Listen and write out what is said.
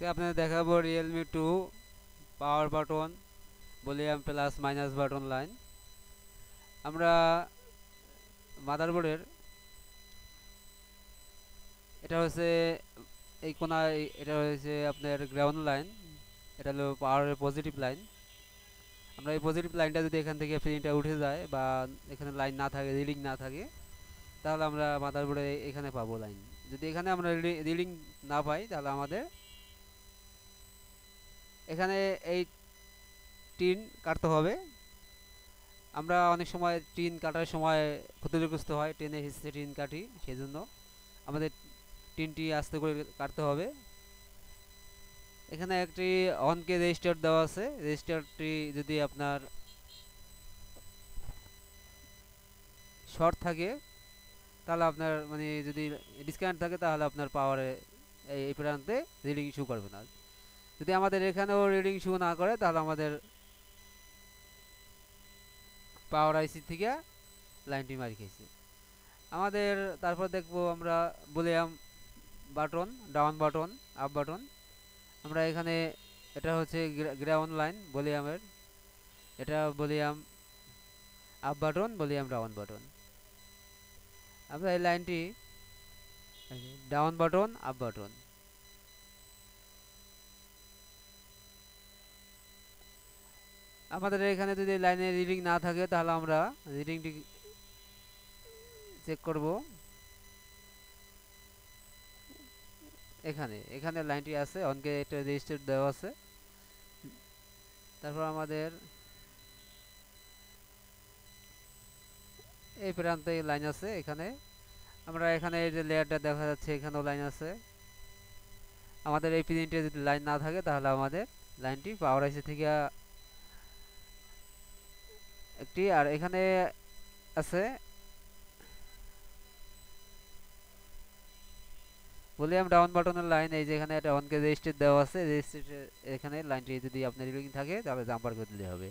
আপনাদের দেখাবো Realme 2 power button volume plus minus button line. আমরা মাদারবোর্ডের এটা হচ্ছে এই কোনায়, এটা হচ্ছে আপনার গ্রাউন্ড লাইন, এটা হলো পাওয়ারের পজিটিভ লাইন। আমরা এই পজিটিভ লাইনটা যদি এখান থেকে প্রিন্টটা উঠে যায় বা এখানে লাইন না থাকে, রিডিং না থাকে, তাহলে আমরা মাদারবোর্ডে এখানে পাবো লাইন। যদি এখানে আমরা রিডিং না পাই তাহলে আমাদের এখানে এই টিন কাটতে হবে। আমরা অনেক সময় টিন কাটার সময় ক্ষতিগ্রস্ত হয়, টেনে হিসেবে টিন কাটি, সেই জন্য আমাদের টিনটি আস্তে করে কাটতে হবে। এখানে একটি অনকে রেজিস্টার দেওয়া আছে, রেজিস্টারটি যদি আপনার শর্ট থাকে তাহলে আপনার মানে যদি ডিসকানেক্ট থাকে তাহলে আপনার পাওয়ারে এই প্রান্তে রিডিং শো করবে না। যদি আমাদের এখানেও রিডিং শো না করে তাহলে আমাদের পাওয়ার আইসি থেকে লাইনটি মারি খেয়েছে আমাদের। তারপর দেখবো আমরা volume button, down button, up button. আমরা এখানে এটা হচ্ছে গ্রাউন্ড লাইন ভলিউমের, এটা volume up button, volume down button. আমরা এই লাইনটি ডাউন বাটন, আপ বাটন। আমাদের এখানে যদি লাইনে রিডিং না থাকে তাহলে আমরা রিডিংটি চেক করব। এখানে এখানে লাইনটি আছে, অনকে এটা রেজিস্টার দেওয়া আছে। তারপর আমাদের এই প্রান্তে লাইন আছে এখানে। আমরা এখানে এই যে লেয়ারটা দেখা যাচ্ছে এখানেও লাইন আছে। আমাদের এই প্রিন্টে যদি লাইন না থাকে তাহলে আমাদের লাইনটি পাওয়ার আইসি থেকে একটি, আর এখানে আছে ভলিউম ডাউন বাটনের লাইন। এই যে এখানে একটা অনকে রেজিস্টার দেওয়া আছে, রেজিস্টার এখানে লাইনটি যদি আপনার রিডিং থাকে তাহলে জাম্পার করে দিলে হবে।